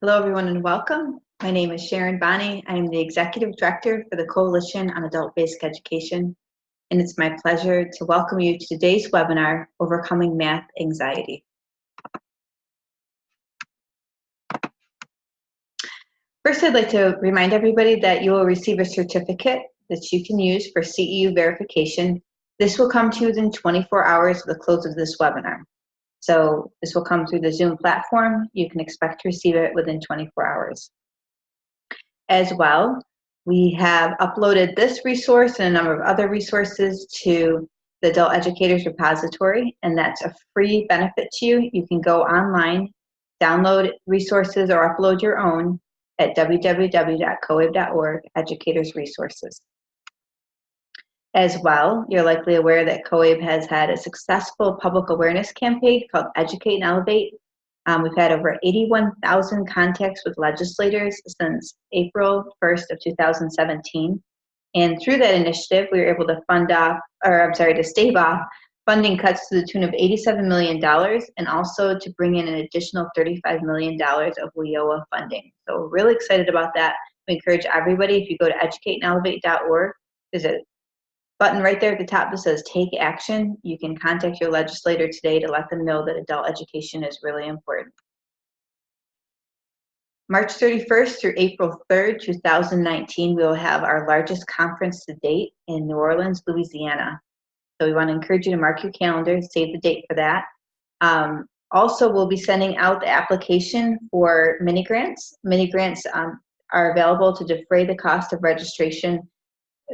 Hello, everyone, and welcome. My name is Sharon Bonney. I am the Executive Director for the Coalition on Adult Basic Education, and it's my pleasure to welcome you to today's webinar, Overcoming Math Anxiety. First, I'd like to remind everybody that you will receive a certificate that you can use for CEU verification. This will come to you within 24 hours of the close of this webinar. So this will come through the Zoom platform. You can expect to receive it within 24 hours. As well, we have uploaded this resource and a number of other resources to the Adult Educators Repository, and that's a free benefit to you. You can go online, download resources, or upload your own at www.coabe.org, Educators Resources. As well, you're likely aware that COABE has had a successful public awareness campaign called Educate and Elevate. We've had over 81,000 contacts with legislators since April 1st of 2017. And through that initiative, we were able to stave off funding cuts to the tune of $87 million and also to bring in an additional $35 million of WIOA funding. So we're really excited about that. We encourage everybody, if you go to educateandelevate.org, there's a button right there at the top that says Take Action. You can contact your legislator today to let them know that adult education is really important. March 31st through April 3rd, 2019, we will have our largest conference to date in New Orleans, Louisiana. So we want to encourage you to mark your calendar, save the date for that. Also, we'll be sending out the application for mini grants. Mini grants are available to defray the cost of registration.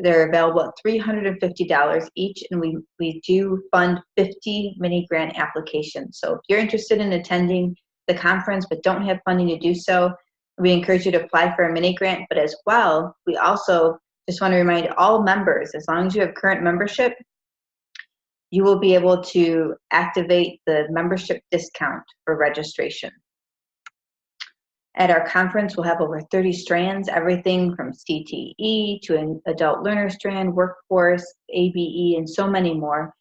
They're available at $350 each, and we do fund 50 mini grant applications. So if you're interested in attending the conference but don't have funding to do so, we encourage you to apply for a mini grant. But as well, we also just want to remind all members, as long as you have current membership, you will be able to activate the membership discount for registration. At our conference, we'll have over 30 strands, everything from CTE to an adult learner strand, workforce, ABE, and so many more.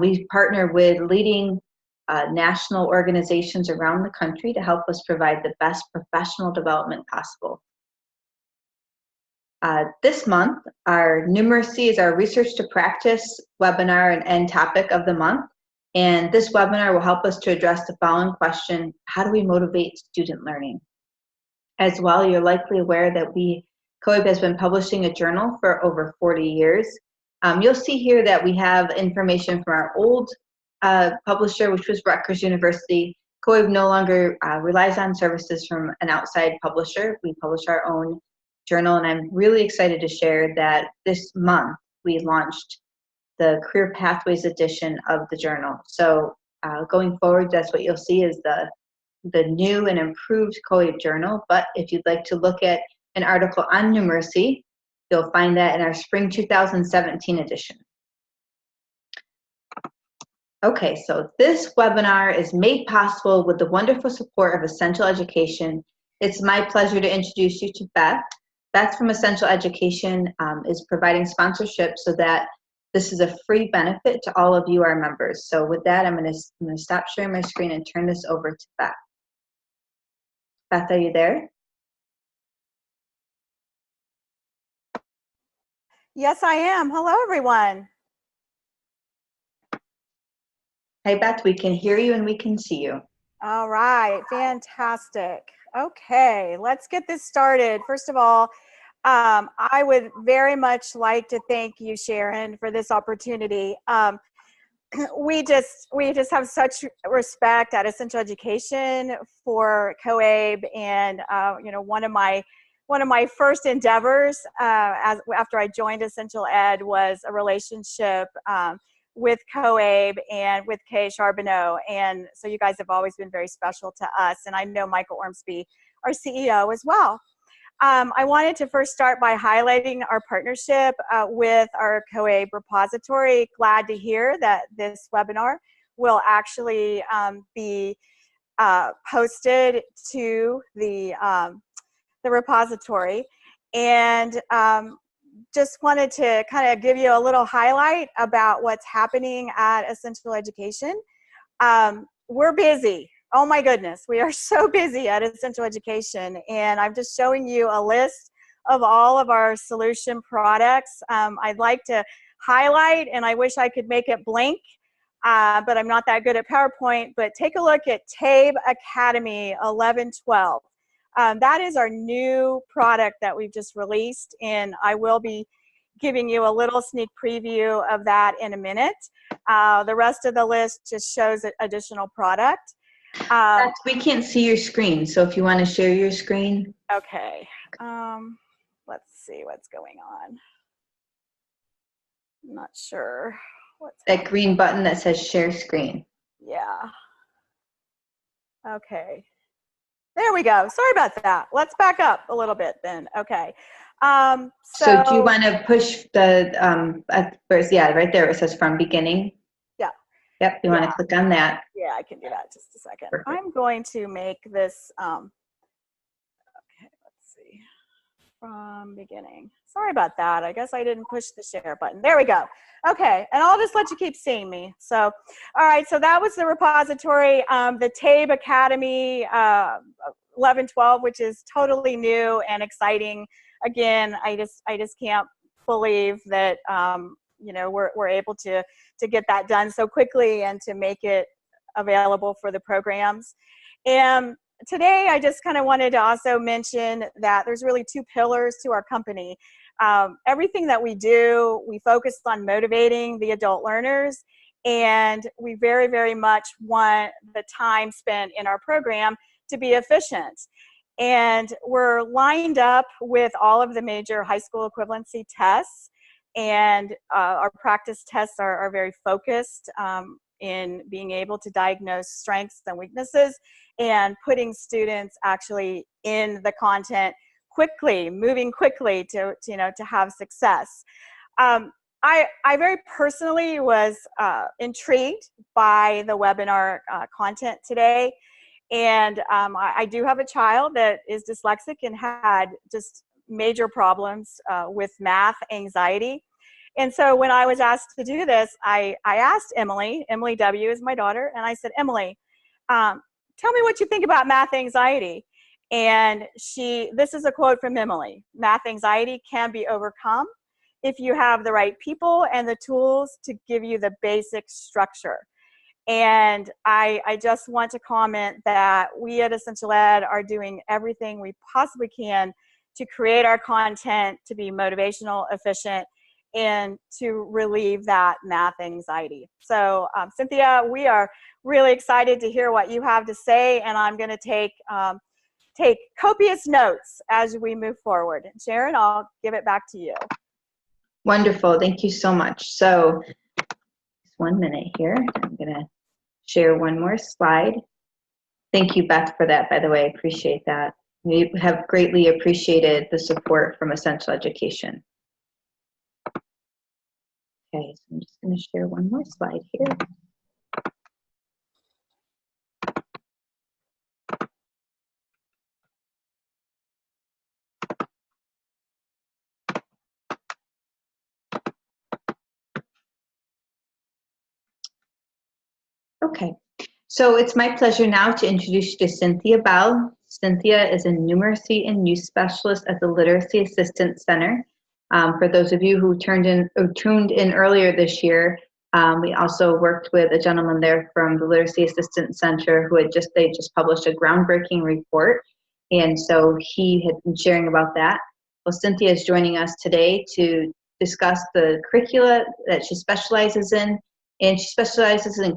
We partner with leading national organizations around the country to help us provide the best professional development possible. This month, our numeracy is our Research to Practice webinar and topic of the month. And this webinar will help us to address the following question: how do we motivate student learning? As well, you're likely aware that COABE has been publishing a journal for over 40 years. You'll see here that we have information from our old publisher, which was Rutgers University. COABE no longer relies on services from an outside publisher. We publish our own journal, and I'm really excited to share that this month we launched the Career Pathways edition of the journal. So going forward, that's what you'll see is the new and improved COABE journal. But if you'd like to look at an article on numeracy, you'll find that in our spring 2017 edition. Okay, so this webinar is made possible with the wonderful support of Essential Education. It's my pleasure to introduce you to Beth. Beth from Essential Education is providing sponsorship so that this is a free benefit to all of you, our members. So with that, I'm going to stop sharing my screen and turn this over to Beth. Beth, are you there? Yes, I am. Hello, everyone. Hi, Beth. We can hear you and we can see you. All right. Fantastic. Okay, let's get this started. First of all, I would very much like to thank you, Sharon, for this opportunity. We just have such respect at Essential Education for COABE, and one of my first endeavors after I joined Essential Ed was a relationship with COABE and with Kay Charbonneau, and so you guys have always been very special to us, and I know Michael Ormsby, our CEO, as well. I wanted to first start by highlighting our partnership with our COABE repository. Glad to hear that this webinar will actually be posted to the repository. And just wanted to kind of give you a little highlight about what's happening at Essential Education. We're busy. oh my goodness, we are so busy at Essential Education, and I'm just showing you a list of all of our solution products. I'd like to highlight, and I wish I could make it blink, but I'm not that good at PowerPoint, but take a look at TABE Academy 1112. That is our new product that we've just released, and I will be giving you a little sneak preview of that in a minute. The rest of the list just shows additional product. We can't see your screen, so if you want to share your screen. Okay. Let's see what's going on. I'm not sure what's that green button that says share screen. Yeah. Okay. There we go. Sorry about that. Let's back up a little bit then. Okay. So do you want to push the first? Yeah, right there it says from beginning. Yeah. Yep. You want to click on that? Yeah, I can do that. Just a second. Perfect. I'm going to make this. Okay. Let's see. From beginning. Sorry about that. I guess I didn't push the share button. There we go. Okay, and I'll just let you keep seeing me. So, all right, so that was the repository, the TABE Academy 1112, which is totally new and exciting. Again, I just can't believe that you know, we're able to get that done so quickly and to make it available for the programs. And today, I just kind of wanted to also mention that there's really two pillars to our company. Everything that we do, we focus on motivating the adult learners, and we very, very much want the time spent in our program to be efficient. And we're lined up with all of the major high school equivalency tests, and our practice tests are very focused in being able to diagnose strengths and weaknesses and putting students actually in the content quickly, moving quickly to you know, to have success. I very personally was intrigued by the webinar content today, and I do have a child that is dyslexic and had just major problems with math anxiety. And so when I was asked to do this, I asked Emily W. is my daughter, and I said, Emily, tell me what you think about math anxiety. And this is a quote from Emily: math anxiety can be overcome if you have the right people and the tools to give you the basic structure. And I just want to comment that we at Essential Ed are doing everything we possibly can to create our content to be motivational, efficient, and to relieve that math anxiety. So Cynthia, we are really excited to hear what you have to say, and I'm going to take copious notes as we move forward. Sharon, I'll give it back to you. Wonderful. Thank you so much. So just 1 minute here. I'm going to share one more slide. Thank you, Beth, for that, by the way. I appreciate that. We have greatly appreciated the support from Essential Education. Okay, so I'm just going to share one more slide here. Okay, so it's my pleasure now to introduce you to Cynthia Bell. Cynthia is a numeracy and use specialist at the Literacy Assistance Center. For those of you who tuned in earlier this year, we also worked with a gentleman there from the Literacy Assistance Center who they just published a groundbreaking report, and so he had been sharing about that. Well, Cynthia is joining us today to discuss the curricula that she specializes in, and she specializes in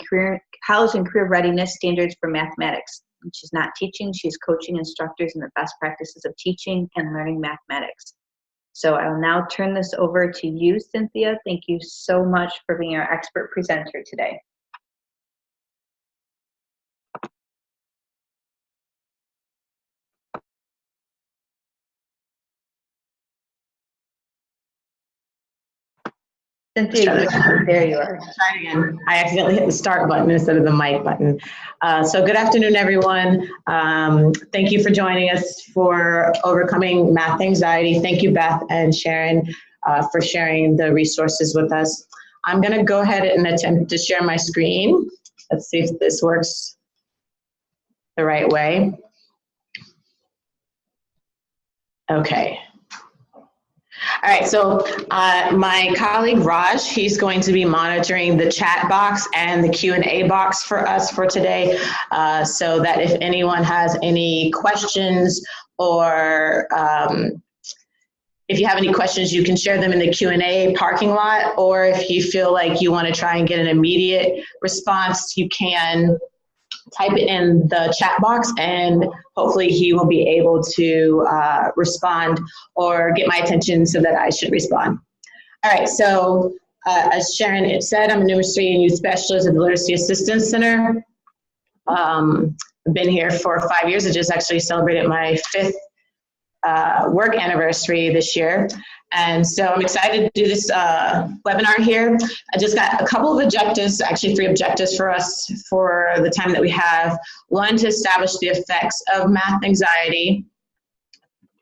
college and career readiness standards for mathematics. And she's not teaching, she's coaching instructors in the best practices of teaching and learning mathematics. So I'll now turn this over to you, Cynthia. Thank you so much for being our expert presenter today. Cynthia, there you are. Try again. I accidentally hit the start button instead of the mic button. So good afternoon, everyone. Thank you for joining us for overcoming math anxiety. Thank you, Beth and Sharon, for sharing the resources with us. I'm going to go ahead and attempt to share my screen. Let's see if this works. the right way. Okay. All right, so my colleague Raj, he's going to be monitoring the chat box and the Q&A box for us for today, so that if anyone has any questions or if you have any questions, you can share them in the Q&A parking lot, or if you feel like you want to try and get an immediate response, you can type it in the chat box and hopefully he will be able to respond or get my attention so that I should respond. All right, so as Sharon said, I'm a numeracy and youth specialist at the Literacy Assistance Center. I've been here for 5 years. I just actually celebrated my 5th work anniversary this year. And so I'm excited to do this webinar here. I just got a couple of objectives, actually 3 objectives for us for the time that we have. 1, to establish the effects of math anxiety,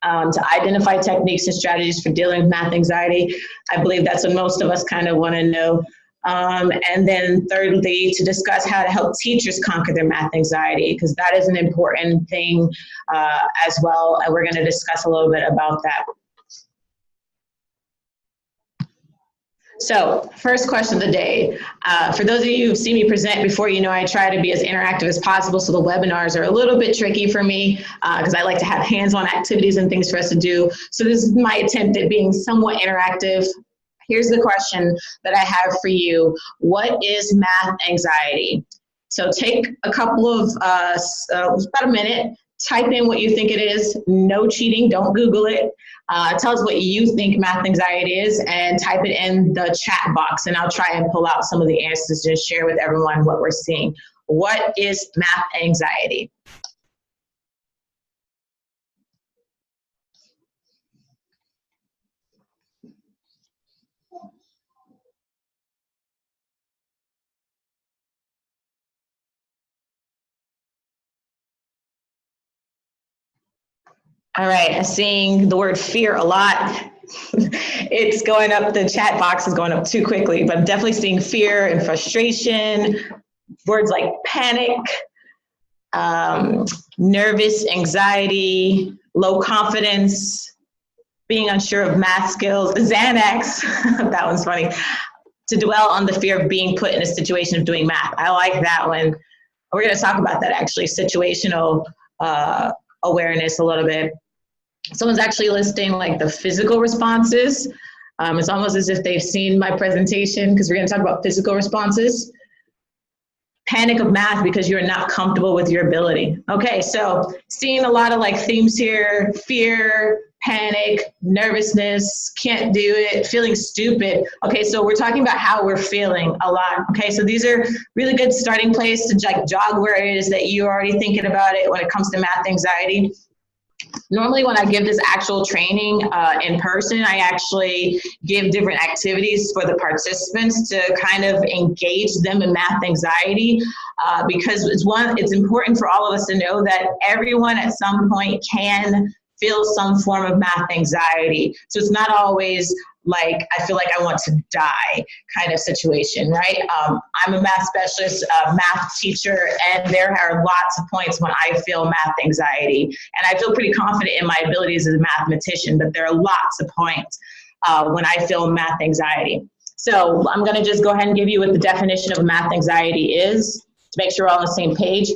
to identify techniques and strategies for dealing with math anxiety. I believe that's what most of us kind of want to know. And then thirdly, to discuss how to help teachers conquer their math anxiety, because that is an important thing as well. And we're going to discuss a little bit about that. So, first question of the day. For those of you who've seen me present before, you know I try to be as interactive as possible, so the webinars are a little bit tricky for me because I like to have hands-on activities and things for us to do. So this is my attempt at being somewhat interactive. Here's the question that I have for you. What is math anxiety? So take a couple of, about a minute, type in what you think it is. No cheating, don't Google it. Tell us what you think math anxiety is and type it in the chat box, and I'll try and pull out some of the answers and share with everyone what we're seeing. What is math anxiety? All right, I'm seeing the word fear a lot. It's going up, the chat box is going up too quickly, but I'm definitely seeing fear and frustration, words like panic, nervous, anxiety, low confidence, being unsure of math skills, Xanax, that one's funny, to dwell on the fear of being put in a situation of doing math. I like that one. We're going to talk about that actually, situational awareness a little bit. Someone's actually listing like the physical responses. It's almost as if they've seen my presentation because we're going to talk about physical responses. Panic of math because you're not comfortable with your ability. Okay, so seeing a lot of like themes here: fear, panic, nervousness, can't do it, feeling stupid. Okay, so we're talking about how we're feeling a lot. Okay, so these are really good starting place to like jog where it is that you're already thinking about it when it comes to math anxiety. Normally when I give this actual training in person, I actually give different activities for the participants to kind of engage them in math anxiety because it's important for all of us to know that everyone at some point can feel some form of math anxiety. So it's not always like, I feel like I want to die kind of situation, right? I'm a math specialist, math teacher, and there are lots of points when I feel math anxiety. And I feel pretty confident in my abilities as a mathematician, but there are lots of points when I feel math anxiety. So I'm gonna just go ahead and give you what the definition of math anxiety is to make sure we're all on the same page.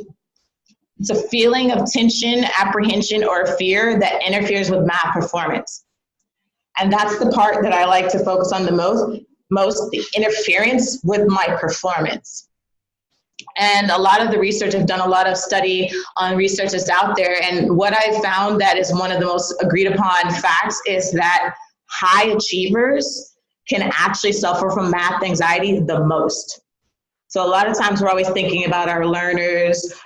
It's a feeling of tension, apprehension, or fear that interferes with math performance. And that's the part that I like to focus on the most, the interference with my performance. And a lot of the research, I've done a lot of study on research that's out there, and what I found that is one of the most agreed upon facts is that high achievers can actually suffer from math anxiety the most. So a lot of times we're always thinking about our learners,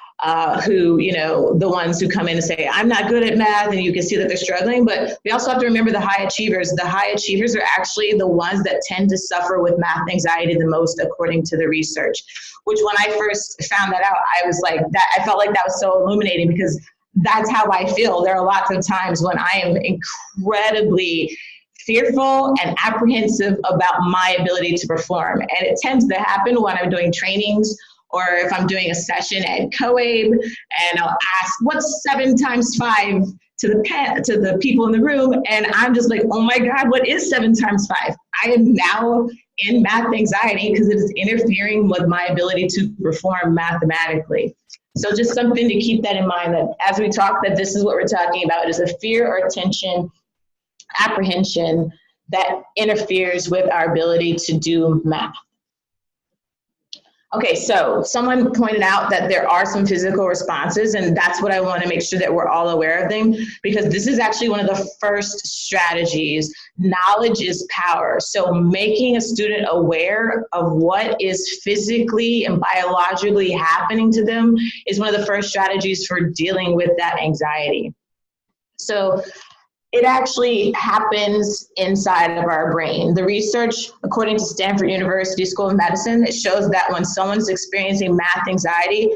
who, you know, the ones who come in and say, I'm not good at math, and you can see that they're struggling, but we also have to remember the high achievers. The high achievers are actually the ones that tend to suffer with math anxiety the most, according to the research, which when I first found that out, I was like, I felt like that was so illuminating because that's how I feel. There are lots of times when I am incredibly fearful and apprehensive about my ability to perform. And it tends to happen when I'm doing trainings or if I'm doing a session at COABE and I'll ask, what's 7 times 5 to the people in the room? And I'm just like, oh my God, what is 7 times 5? I am now in math anxiety because it is interfering with my ability to perform mathematically. So just something to keep that in mind, that as we talk, that this is what we're talking about, is a fear or tension, apprehension that interferes with our ability to do math. Okay, so someone pointed out that there are some physical responses, and that's what I want to make sure that we're all aware of them, because this is actually one of the first strategies. Knowledge is power. So making a student aware of what is physically and biologically happening to them is one of the first strategies for dealing with that anxiety. So it actually happens inside of our brain. The research, according to Stanford University School of Medicine, it shows that when someone's experiencing math anxiety,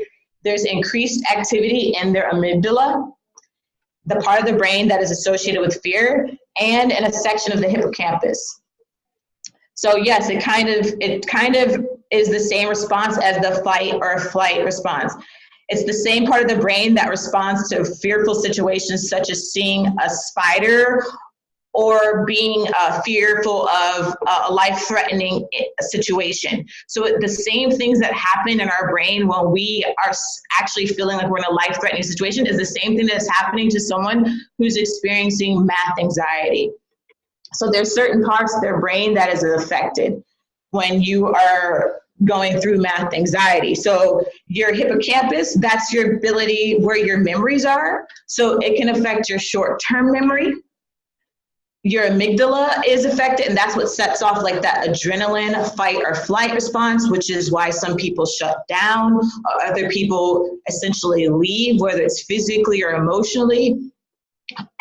there's increased activity in their amygdala, the part of the brain that is associated with fear, and in a section of the hippocampus. So yes, it kind of is the same response as the fight or flight response. It's the same part of the brain that responds to fearful situations, such as seeing a spider or being fearful of a life-threatening situation. So the same things that happen in our brain when we are actually feeling like we're in a life-threatening situation is the same thing that's happening to someone who's experiencing math anxiety. So there's certain parts of their brain that is affected when you are going through math anxiety. So your hippocampus, that's your ability where your memories are. So it can affect your short-term memory. Your amygdala is affected, and that's what sets off like that adrenaline fight or flight response, which is why some people shut down, or other people essentially leave, whether it's physically or emotionally.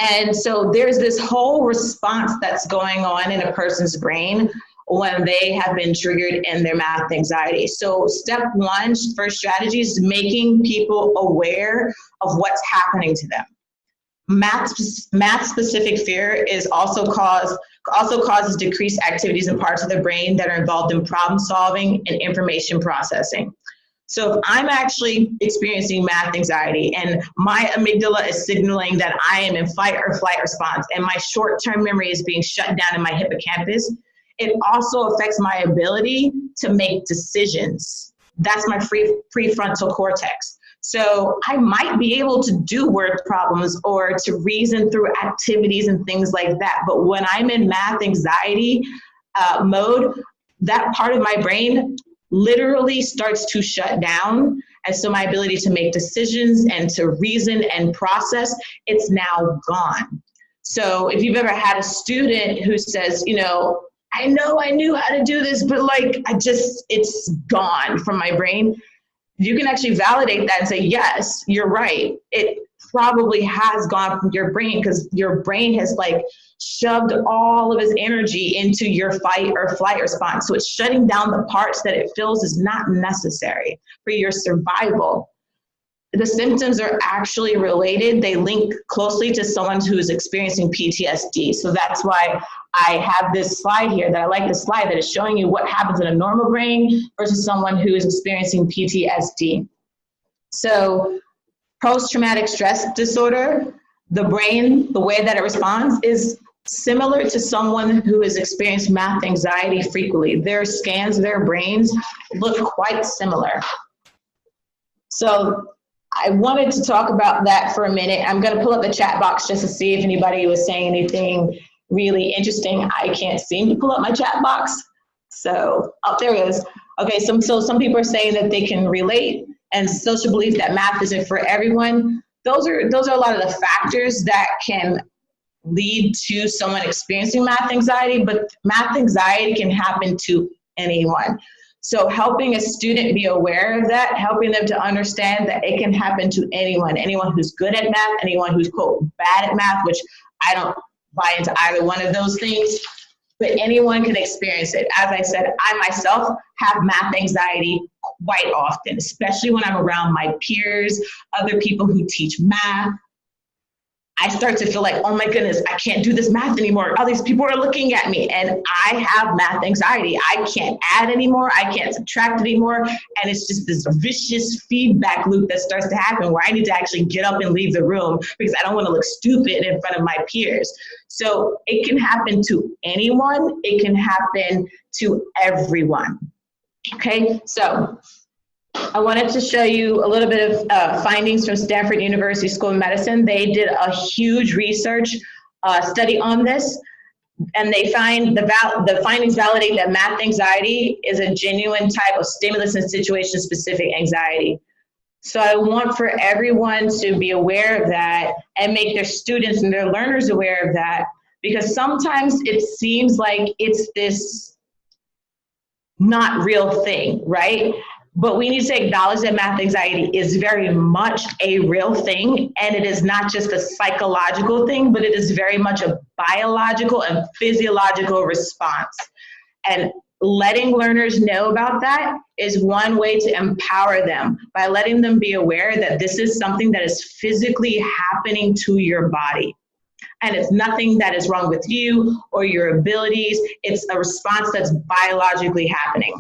And so there's this whole response that's going on in a person's brain when they have been triggered in their math anxiety. So step one, first strategy, is making people aware of what's happening to them. Math-specific fear is also causes decreased activities in parts of the brain that are involved in problem solving and information processing. So if I'm actually experiencing math anxiety and my amygdala is signaling that I am in fight or flight response and my short-term memory is being shut down in my hippocampus, it also affects my ability to make decisions. That's my prefrontal cortex. So I might be able to do word problems or to reason through activities and things like that. But when I'm in math anxiety mode, that part of my brain literally starts to shut down. And so my ability to make decisions and to reason and process, it's now gone. So if you've ever had a student who says, you know I knew how to do this, but like, it's gone from my brain. You can actually validate that and say, yes, you're right. It probably has gone from your brain because your brain has like shoved all of its energy into your fight or flight response. So it's shutting down the parts that it feels is not necessary for your survival. The symptoms are actually related. They link closely to someone who is experiencing PTSD. So that's why I have this slide here, that I like this slide that is showing you what happens in a normal brain versus someone who is experiencing PTSD. So post-traumatic stress disorder, the brain, the way that it responds is similar to someone who has experienced math anxiety frequently. Their scans, their brains look quite similar. So I wanted to talk about that for a minute. I'm going to pull up the chat box just to see if anybody was saying anything really interesting. I can't seem to pull up my chat box. So, oh, there it is. Okay, so some people are saying that they can relate, and social belief that math isn't for everyone. Those are a lot of the factors that can lead to someone experiencing math anxiety, but math anxiety can happen to anyone. So helping a student be aware of that, helping them to understand that it can happen to anyone who's good at math, anyone who's, quote, bad at math, which I don't buy into either one of those things, but anyone can experience it. As I said, I myself have math anxiety quite often, especially when I'm around my peers, other people who teach math. I start to feel like, oh my goodness, I can't do this math anymore. All these people are looking at me, and I have math anxiety. I can't add anymore. I can't subtract anymore. And it's just this vicious feedback loop that starts to happen where I need to actually get up and leave the room because I don't want to look stupid in front of my peers. So it can happen to anyone. It can happen to everyone. Okay, so I wanted to show you a little bit of findings from Stanford University School of Medicine. They did a huge research study on this, and they find the findings validate that math anxiety is a genuine type of stimulus and situation-specific anxiety. So I want for everyone to be aware of that and make their students and their learners aware of that, because sometimes it seems like it's this not real thing, right? But we need to acknowledge that math anxiety is very much a real thing, and it is not just a psychological thing, but it is very much a biological and physiological response. And letting learners know about that is one way to empower them, by letting them be aware that this is something that is physically happening to your body. And it's nothing that is wrong with you or your abilities. It's a response that's biologically happening.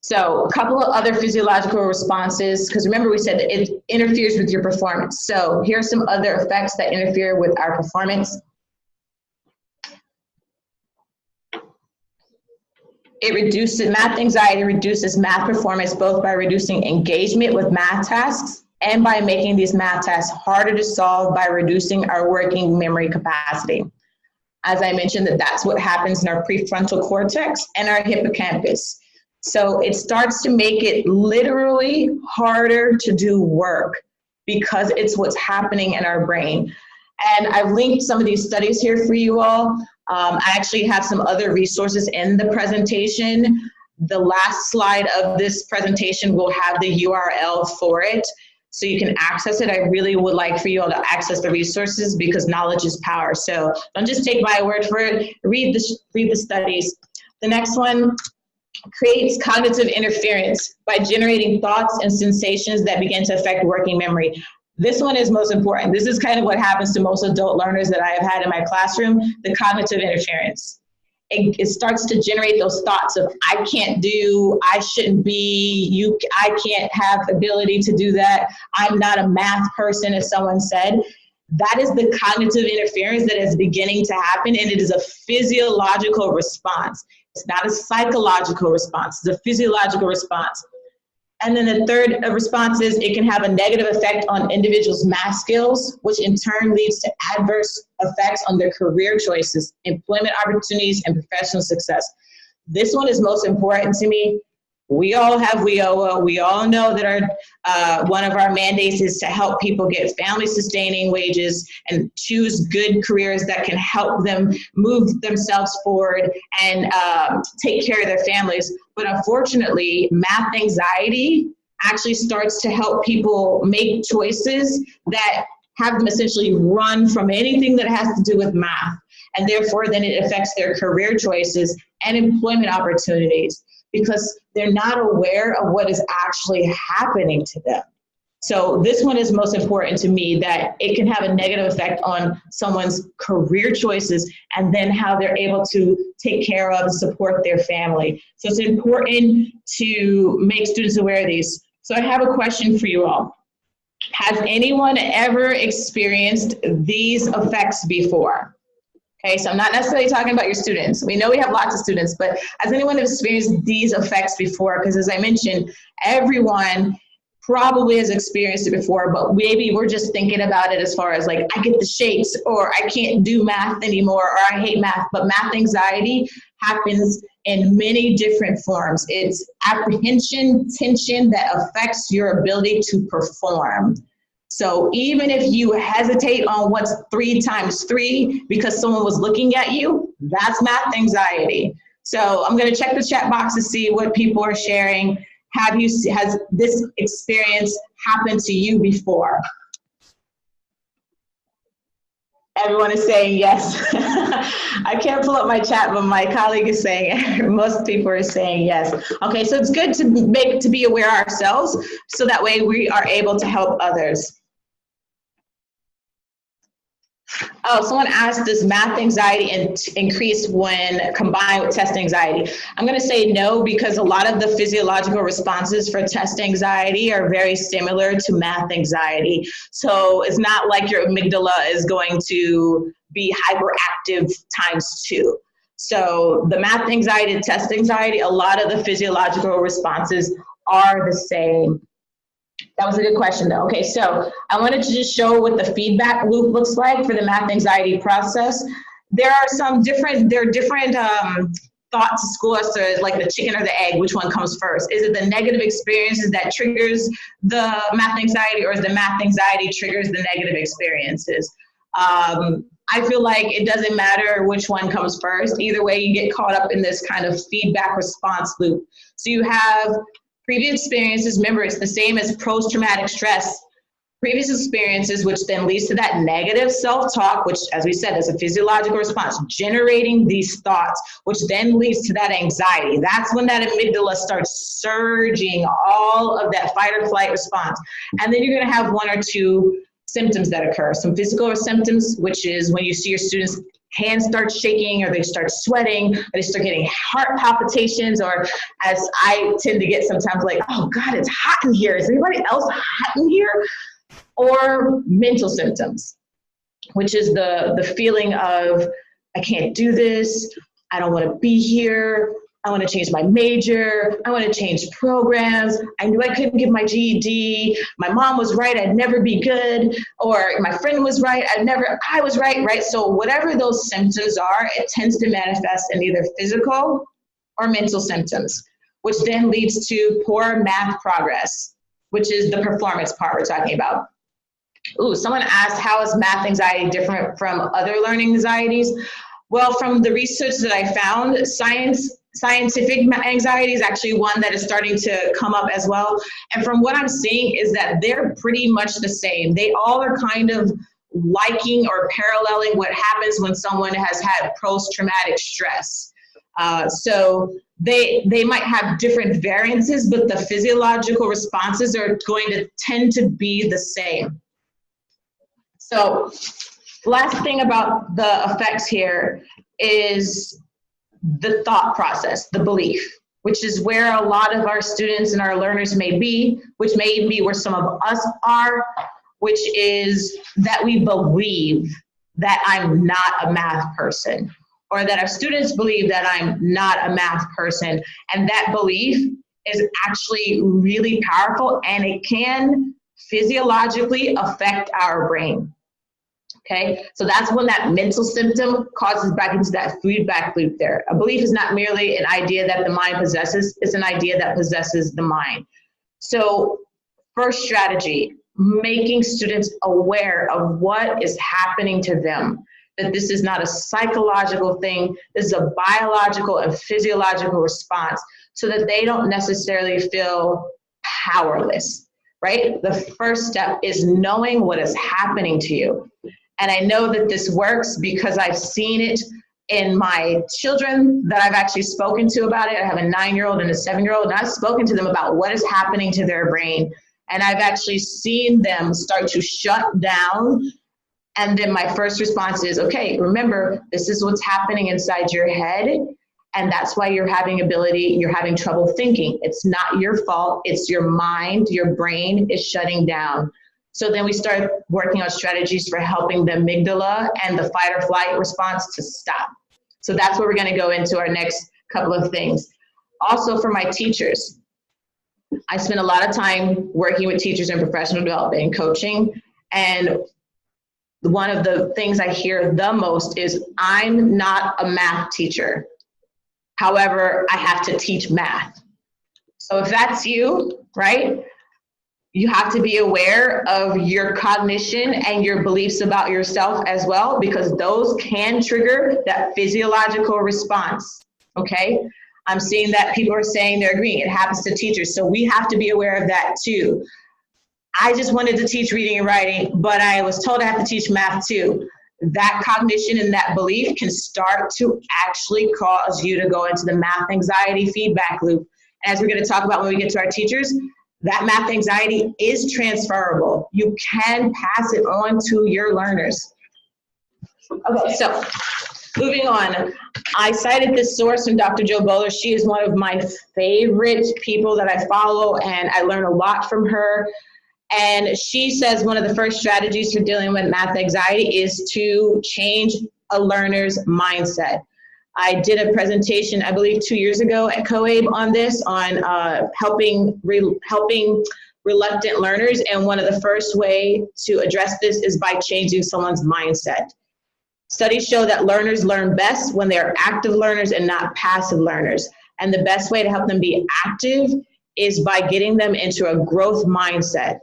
So a couple of other physiological responses, because remember we said that it interferes with your performance. So here are some other effects that interfere with our performance. Math anxiety reduces math performance both by reducing engagement with math tasks and by making these math tasks harder to solve by reducing our working memory capacity. As I mentioned, that's what happens in our prefrontal cortex and our hippocampus. So it starts to make it literally harder to do work because it's what's happening in our brain. And I've linked some of these studies here for you all. I actually have some other resources in the presentation. The last slide of this presentation will have the URL for it, so you can access it. I really would like for you all to access the resources because knowledge is power. So don't just take my word for it. Read the studies. The next one creates cognitive interference by generating thoughts and sensations that begin to affect working memory. This one is most important. This is kind of what happens to most adult learners that I have had in my classroom, the cognitive interference. It starts to generate those thoughts of, I can't do, I shouldn't be, I can't have ability to do that. I'm not a math person, as someone said. That is the cognitive interference that is beginning to happen, and it is a physiological response. It's not a psychological response, it's a physiological response. And then the third response is it can have a negative effect on individuals' math skills, which in turn leads to adverse effects on their career choices, employment opportunities, and professional success. This one is most important to me. We all have WIOA. We all know that one of our mandates is to help people get family-sustaining wages and choose good careers that can help them move themselves forward and take care of their families. But unfortunately, math anxiety actually starts to help people make choices that have them essentially run from anything that has to do with math. And therefore, then it affects their career choices and employment opportunities, because they're not aware of what is actually happening to them. So this one is most important to me, that it can have a negative effect on someone's career choices and then how they're able to take care of and support their family. So it's important to make students aware of these. So I have a question for you all. Has anyone ever experienced these effects before? Okay, so I'm not necessarily talking about your students. We know we have lots of students, but has anyone experienced these effects before? Because as I mentioned, everyone probably has experienced it before, but maybe we're just thinking about it as far as like, I get the shakes, or I can't do math anymore, or I hate math. But math anxiety happens in many different forms. It's apprehension, tension that affects your ability to perform. So even if you hesitate on what's 3 times 3 because someone was looking at you, that's math anxiety. So I'm going to check the chat box to see what people are sharing. Has this experience happened to you before? Everyone is saying yes. I can't pull up my chat, but my colleague is saying, most people are saying yes. Okay, so it's good to be aware ourselves, so that way we are able to help others. Oh, someone asked, does math anxiety increase when combined with test anxiety? I'm going to say no, because a lot of the physiological responses for test anxiety are very similar to math anxiety. So it's not like your amygdala is going to be hyperactive ×2. So the math anxiety and test anxiety, a lot of the physiological responses are the same. That was a good question though. Okay, so I wanted to just show what the feedback loop looks like for the math anxiety process. There are some different, thoughts at school as to like the chicken or the egg, which one comes first? Is it the negative experiences that triggers the math anxiety, or is the math anxiety triggers the negative experiences? I feel like it doesn't matter which one comes first. Either way, you get caught up in this kind of feedback response loop. So you have previous experiences. Remember, it's the same as post-traumatic stress. Previous experiences, which then leads to that negative self-talk, which, as we said, is a physiological response, generating these thoughts, which then leads to that anxiety. That's when that amygdala starts surging all of that fight or flight response. And then you're going to have one or two symptoms that occur. Some physical symptoms, which is when you see your students' hands start shaking, or they start sweating, or they start getting heart palpitations, or as I tend to get sometimes, like, oh God, it's hot in here. Is anybody else hot in here? Or mental symptoms, which is the feeling of, I can't do this, I don't want to be here, I want to change my major, I want to change programs, I knew I couldn't get my GED, my mom was right, I'd never be good, or my friend was right, I was right, right? So whatever those symptoms are, it tends to manifest in either physical or mental symptoms, which then leads to poor math progress, which is the performance part we're talking about. Ooh, someone asked, how is math anxiety different from other learning anxieties? Well, from the research that I found, scientific anxiety is actually one that is starting to come up as well. And from what I'm seeing is that they're pretty much the same. They all are kind of liking or paralleling what happens when someone has had post-traumatic stress. So they might have different variances, but the physiological responses are going to tend to be the same. So last thing about the effects here is the thought process, the belief, which is where a lot of our students and our learners may be, which may be where some of us are, which is that we believe that I'm not a math person, or that our students believe that I'm not a math person. And that belief is actually really powerful, and it can physiologically affect our brain. Okay, so that's when that mental symptom causes back into that feedback loop there. A belief is not merely an idea that the mind possesses, it's an idea that possesses the mind. So first strategy, making students aware of what is happening to them, that this is not a psychological thing, this is a biological and physiological response, so that they don't necessarily feel powerless, right? The first step is knowing what is happening to you. And I know that this works because I've seen it in my children that I've actually spoken to about it. I have a 9-year-old and a 7-year-old, and I've spoken to them about what is happening to their brain. And I've actually seen them start to shut down. And then my first response is, okay, remember, this is what's happening inside your head. And that's why you're having trouble thinking. It's not your fault. It's your mind, your brain is shutting down. So then we start working on strategies for helping the amygdala and the fight or flight response to stop. So that's where we're going to go into our next couple of things. Also for my teachers, I spend a lot of time working with teachers in professional development and coaching. And one of the things I hear the most is, I'm not a math teacher. However, I have to teach math. So if that's you, right? You have to be aware of your cognition and your beliefs about yourself as well, because those can trigger that physiological response, okay? I'm seeing that people are saying they're agreeing. It happens to teachers, so we have to be aware of that too. I just wanted to teach reading and writing, but I was told I have to teach math too. That cognition and that belief can start to actually cause you to go into the math anxiety feedback loop. As we're going to talk about when we get to our teachers, that math anxiety is transferable. You can pass it on to your learners. Okay, so moving on. I cited this source from Dr. Jo Boaler. She is one of my favorite people that I follow, and I learn a lot from her. And she says one of the first strategies for dealing with math anxiety is to change a learner's mindset. I did a presentation, I believe 2 years ago at COABE on this, on helping reluctant learners. And one of the first way to address this is by changing someone's mindset. Studies show that learners learn best when they are active learners and not passive learners. And the best way to help them be active is by getting them into a growth mindset.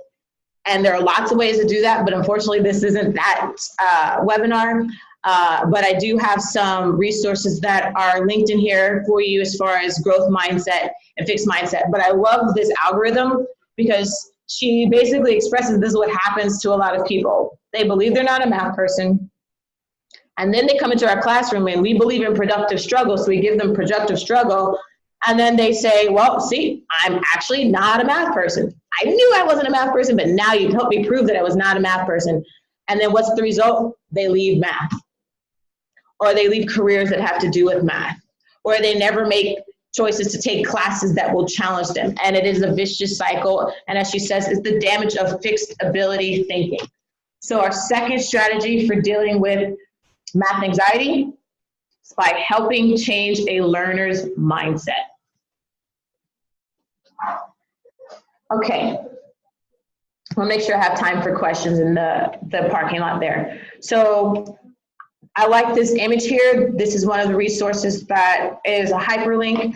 And there are lots of ways to do that, but unfortunately this isn't that webinar. But I do have some resources that are linked in here for you as far as growth mindset and fixed mindset. But I love this algorithm because she basically expresses this is what happens to a lot of people. They believe they're not a math person. And then they come into our classroom and we believe in productive struggle. So we give them productive struggle. And then they say, well, see, I'm actually not a math person. I knew I wasn't a math person, but now you've helped me prove that I was not a math person. And then what's the result? They leave math. Or they leave careers that have to do with math. Or they never make choices to take classes that will challenge them. And it is a vicious cycle. And as she says, it's the damage of fixed ability thinking. So our second strategy for dealing with math anxiety is by helping change a learner's mindset. Okay, I'll make sure I have time for questions in the parking lot there. So I like this image here. This is one of the resources that is a hyperlink.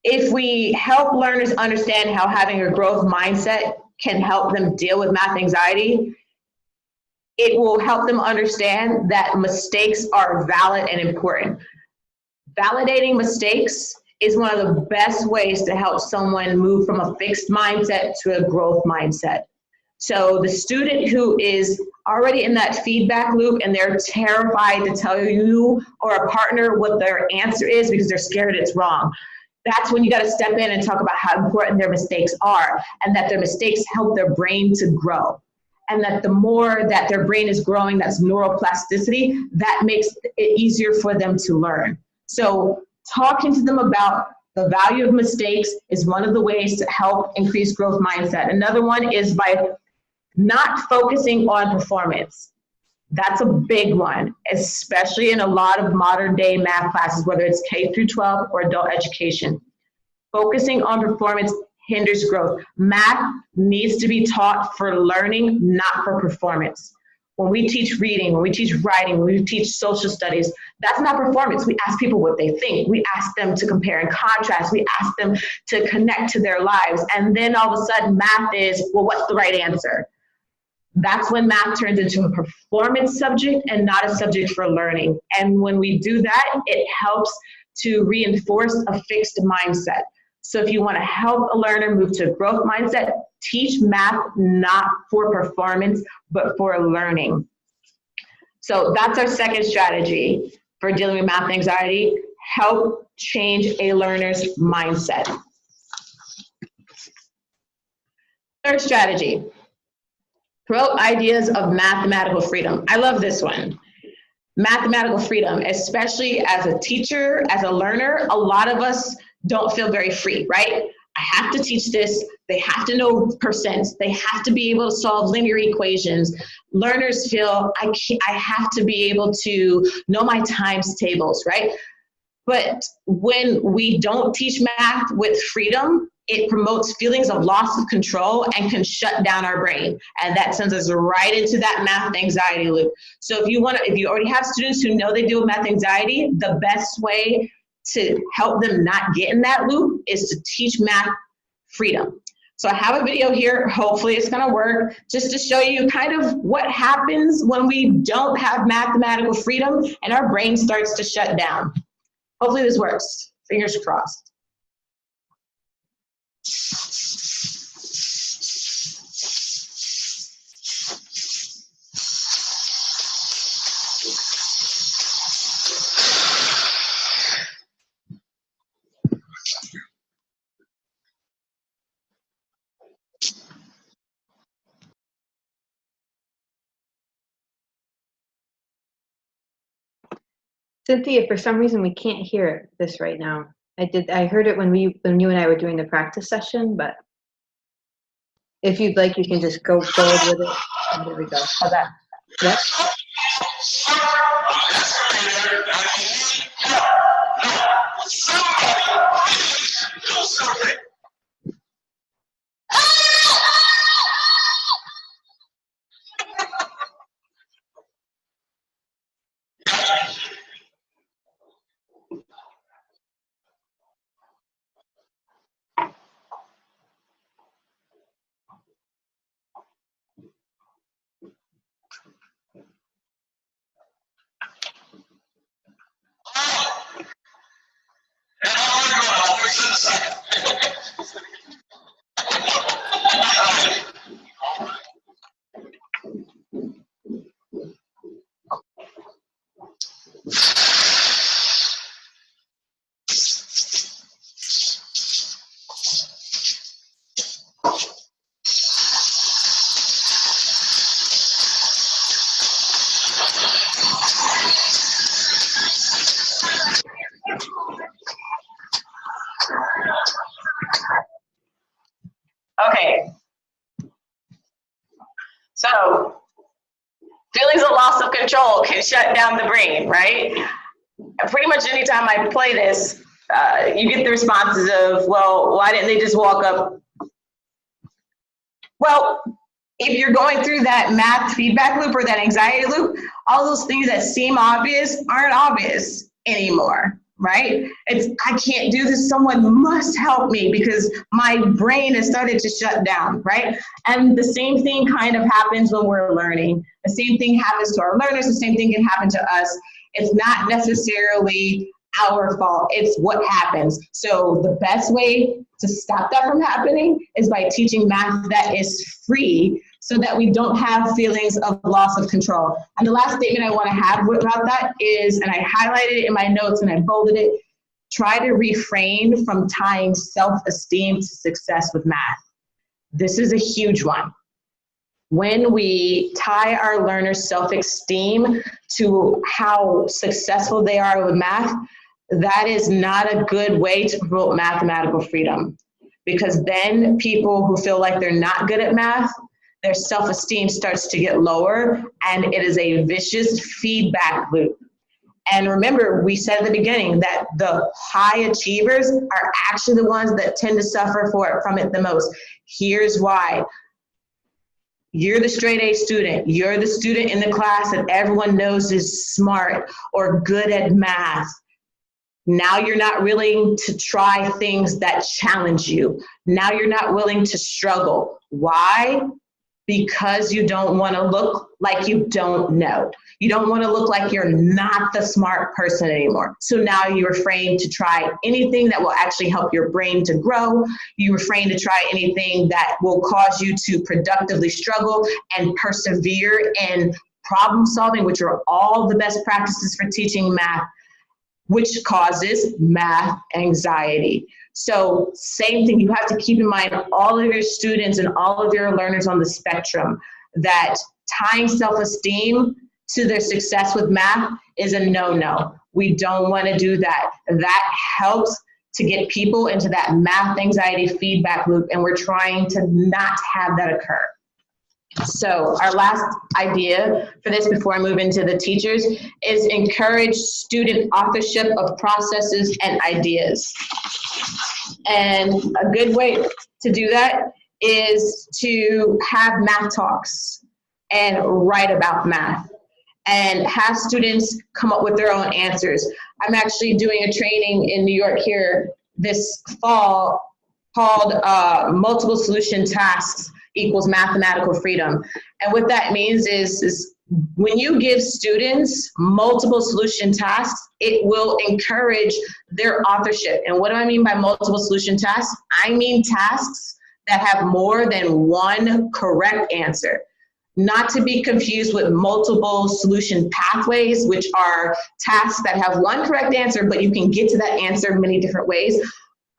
If we help learners understand how having a growth mindset can help them deal with math anxiety, it will help them understand that mistakes are valid and important. Validating mistakes is one of the best ways to help someone move from a fixed mindset to a growth mindset. So the student who is already in that feedback loop and they're terrified to tell you or a partner what their answer is because they're scared it's wrong, that's when you got to step in and talk about how important their mistakes are and that their mistakes help their brain to grow. And that the more that their brain is growing, that's neuroplasticity, that makes it easier for them to learn. So talking to them about the value of mistakes is one of the ways to help increase growth mindset. Another one is by not focusing on performance. That's a big one, especially in a lot of modern day math classes, whether it's K through 12 or adult education. Focusing on performance hinders growth. Math needs to be taught for learning, not for performance. When we teach reading, when we teach writing, when we teach social studies, that's not performance. We ask people what they think. We ask them to compare and contrast. We ask them to connect to their lives. And then all of a sudden math is, well, what's the right answer? That's when math turns into a performance subject and not a subject for learning. And when we do that, it helps to reinforce a fixed mindset. So if you want to help a learner move to a growth mindset, teach math not for performance, but for learning. So that's our second strategy for dealing with math anxiety, help change a learner's mindset. Third strategy, promote ideas of mathematical freedom. I love this one. Mathematical freedom, especially as a teacher, as a learner, a lot of us don't feel very free, right? I have to teach this. They have to know percents. They have to be able to solve linear equations. Learners feel I have to be able to know my times tables, right? But when we don't teach math with freedom, it promotes feelings of loss of control and can shut down our brain. And that sends us right into that math anxiety loop. So if you already have students who know they deal with math anxiety, the best way to help them not get in that loop is to teach math freedom. So I have a video here, hopefully it's gonna work, just to show you kind of what happens when we don't have mathematical freedom and our brain starts to shut down. Hopefully this works, fingers crossed. Cynthia, for some reason we can't hear this right now. I heard it when you and I were doing the practice session, but if you'd like, you can just go forward with it. And there we go. How's that? Yep. Okay. So, feelings of loss of control can shut down the brain, right? Pretty much anytime I play this, you get the responses of, well, why didn't they just walk up? Well, if you're going through that math feedback loop or that anxiety loop, all those things that seem obvious aren't obvious anymore, right? It's, I can't do this, someone must help me because my brain has started to shut down, right? And the same thing kind of happens when we're learning. The same thing happens to our learners, the same thing can happen to us. It's not necessarily our fault, it's what happens. So the best way to stop that from happening is by teaching math that is free so that we don't have feelings of loss of control. And the last statement I want to have about that is, and I highlighted it in my notes and I bolded it, try to refrain from tying self-esteem to success with math. This is a huge one. When we tie our learners' self-esteem to how successful they are with math, that is not a good way to promote mathematical freedom, because then people who feel like they're not good at math, their self-esteem starts to get lower, and it is a vicious feedback loop. And remember, we said at the beginning that the high achievers are actually the ones that tend to suffer from it the most. Here's why. You're the straight A student. You're the student in the class that everyone knows is smart or good at math. Now you're not willing to try things that challenge you. Now you're not willing to struggle. Why? Because you don't want to look like you don't know. You don't want to look like you're not the smart person anymore. So now you refrain to try anything that will actually help your brain to grow. You refrain to try anything that will cause you to productively struggle and persevere in problem solving, which are all the best practices for teaching math, which causes math anxiety. So same thing, you have to keep in mind all of your students and all of your learners on the spectrum, that tying self-esteem to their success with math is a no-no. We don't want to do that. That helps to get people into that math anxiety feedback loop, and we're trying to not have that occur. So our last idea for this before I move into the teachers is encourage student authorship of processes and ideas. And a good way to do that is to have math talks and write about math and have students come up with their own answers. I'm actually doing a training in New York here this fall called Multiple Solution Tasks equals Mathematical Freedom. And what that means is when you give students multiple solution tasks, it will encourage their authorship. And what do I mean by multiple solution tasks? I mean tasks that have more than one correct answer. Not to be confused with multiple solution pathways, which are tasks that have one correct answer, but you can get to that answer many different ways.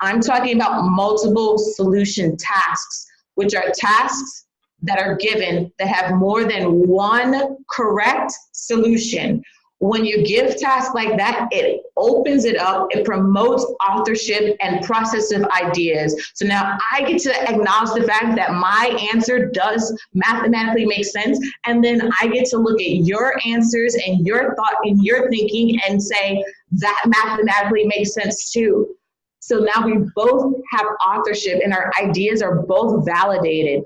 I'm talking about multiple solution tasks, which are tasks that are given that have more than one correct solution, When you give tasks like that, it opens it up, it promotes authorship and process of ideas. So now I get to acknowledge the fact that my answer does mathematically make sense, and then I get to look at your answers and your thought and your thinking and say, that mathematically makes sense too. So now we both have authorship and our ideas are both validated.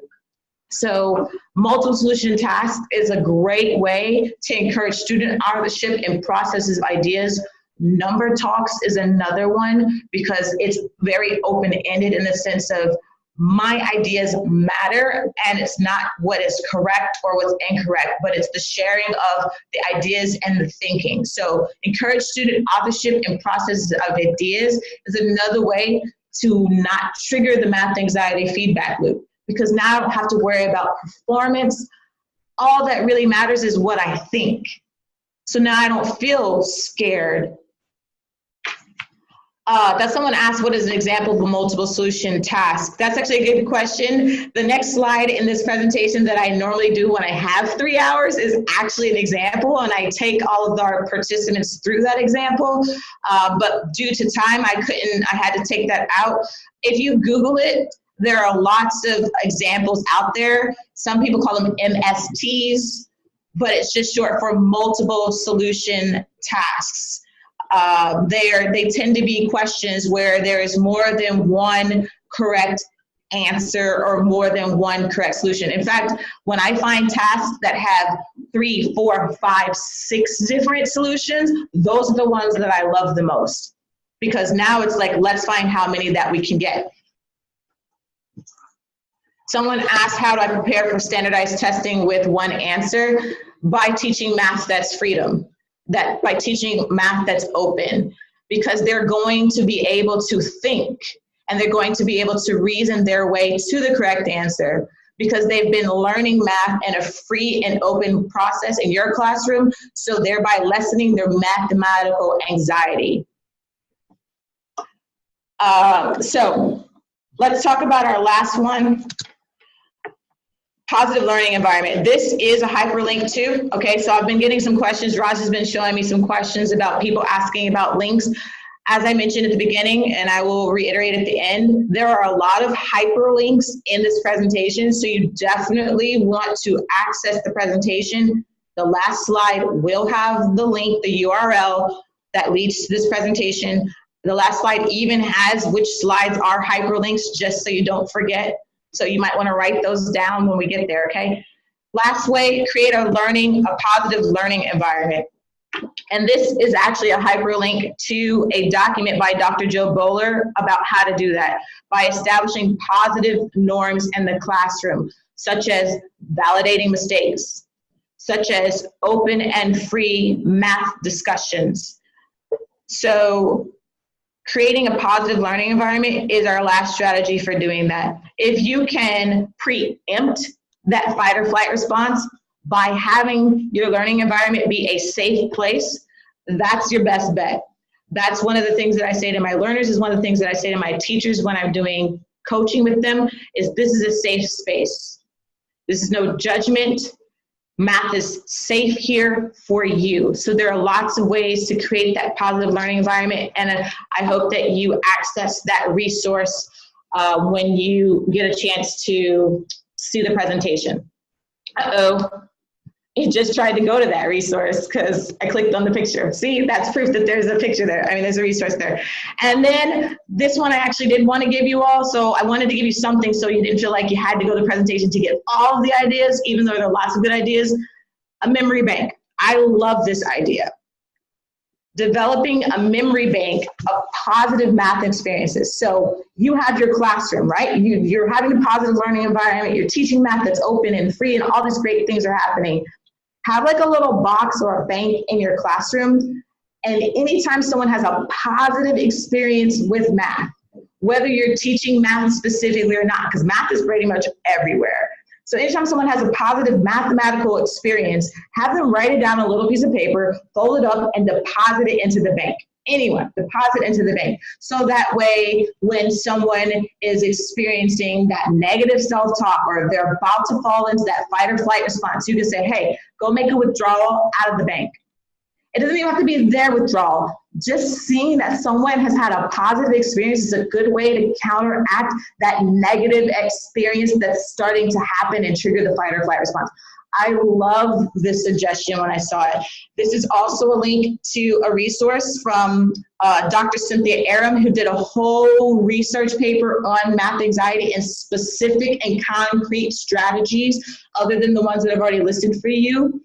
So multiple solution tasks is a great way to encourage student authorship and processes of ideas. Number talks is another one because it's very open-ended in the sense of my ideas matter, and it's not what is correct or what's incorrect, but it's the sharing of the ideas and the thinking. So encourage student authorship and processes of ideas is another way to not trigger the math anxiety feedback loop. Because now I don't have to worry about performance. All that really matters is what I think. So now I don't feel scared. That someone asked, what is an example of a multiple solution task? That's actually a good question. The next slide in this presentation that I normally do when I have 3 hours is actually an example, and I take all of our participants through that example. But due to time, I had to take that out. If you Google it, there are lots of examples out there. Some people call them MSTs, but it's just short for multiple solution tasks. They tend to be questions where there is more than one correct answer or more than one correct solution. In fact, when I find tasks that have 3, 4, 5, 6 different solutions, those are the ones that I love the most. Because now it's like, let's find how many that we can get. Someone asked, how do I prepare for standardized testing with one answer? By teaching math that's freedom, by teaching math that's open, because they're going to be able to think and they're going to be able to reason their way to the correct answer because they've been learning math in a free and open process in your classroom, so thereby lessening their mathematical anxiety. So let's talk about our last one. Positive learning environment. This is a hyperlink too. Okay, so I've been getting some questions. Raj has been showing me some questions about people asking about links. As I mentioned at the beginning, and I will reiterate at the end, there are a lot of hyperlinks in this presentation, so you definitely want to access the presentation. The last slide will have the link, the URL that leads to this presentation. The last slide even has which slides are hyperlinks, just so you don't forget. So you might want to write those down when we get there, okay? Last way, create a positive learning environment. And this is actually a hyperlink to a document by Dr. Joe Bowler about how to do that by establishing positive norms in the classroom, such as validating mistakes, such as open and free math discussions. So creating a positive learning environment is our last strategy for doing that. If you can preempt that fight or flight response by having your learning environment be a safe place, that's your best bet. That's one of the things that I say to my learners, is one of the things that I say to my teachers when I'm doing coaching with them, is this is a safe space. This is no judgment. Math is safe here for you. So there are lots of ways to create that positive learning environment, and I hope that you access that resource when you get a chance to see the presentation. Uh-oh, it just tried to go to that resource because I clicked on the picture. See, that's proof that there's a picture there. I mean, there's a resource there. And then this one I actually did want to give you all, so I wanted to give you something so you didn't feel like you had to go to the presentation to get all of the ideas, even though there are lots of good ideas. A memory bank. I love this idea. Developing a memory bank of positive math experiences. So you have your classroom, right? You're having a positive learning environment. You're teaching math that's open and free, and all these great things are happening. Have like a little box or a bank in your classroom, and anytime someone has a positive experience with math, whether you're teaching math specifically or not, because math is pretty much everywhere. So anytime someone has a positive mathematical experience, have them write it down on a little piece of paper, fold it up, and deposit it into the bank. Anyone, deposit into the bank. So that way, when someone is experiencing that negative self-talk, or they're about to fall into that fight or flight response, you can say, hey, go make a withdrawal out of the bank. It doesn't even have to be their withdrawal. Just seeing that someone has had a positive experience is a good way to counteract that negative experience that's starting to happen and trigger the fight or flight response. I love this suggestion when I saw it. This is also a link to a resource from Dr. Cynthia Aram, who did a whole research paper on math anxiety and specific and concrete strategies other than the ones that I've already listed for you.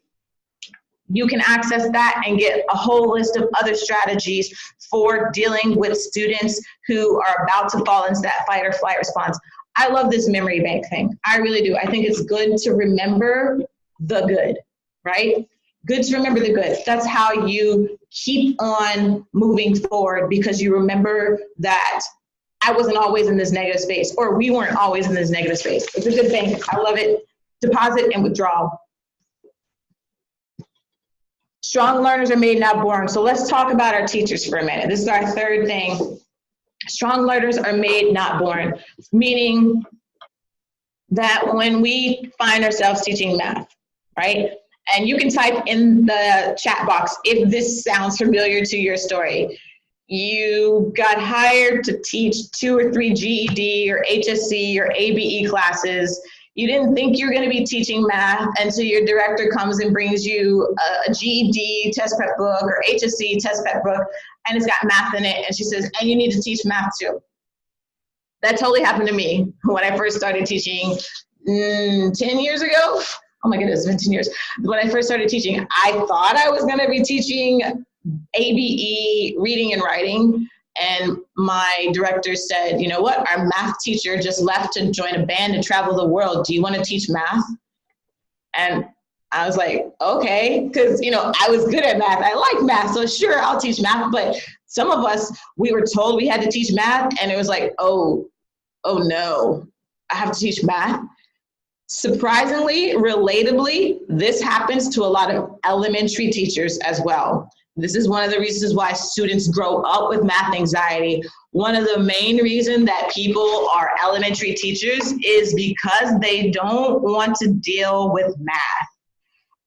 You can access that and get a whole list of other strategies for dealing with students who are about to fall into that fight or flight response. I love this memory bank thing. I really do. I think it's good to remember the good, right? Good to remember the good. That's how you keep on moving forward, because you remember that I wasn't always in this negative space, or we weren't always in this negative space. It's a good thing. I love it. Deposit and withdrawal. Strong learners are made, not born. So let's talk about our teachers for a minute. This is our third thing. Strong learners are made, not born, meaning that when we find ourselves teaching math, right? And you can type in the chat box if this sounds familiar to your story. You got hired to teach 2 or 3 GED or HSC or ABE classes. You didn't think you were going to be teaching math until your director comes and brings you a GED test prep book or HSC test prep book, and it's got math in it, and she says, and you need to teach math too. That totally happened to me when I first started teaching 10 years ago. Oh my goodness, it's been 10 years. When I first started teaching, I thought I was going to be teaching ABE reading and writing. And my director said, you know what, our math teacher just left to join a band and travel the world. Do you want to teach math? And I was like, okay, because, you know, I was good at math. I like math, so sure, I'll teach math. But some of us, we were told we had to teach math, and it was like, oh no, I have to teach math. Surprisingly, relatably, this happens to a lot of elementary teachers as well. This is one of the reasons why students grow up with math anxiety. One of the main reasons that people are elementary teachers is because they don't want to deal with math.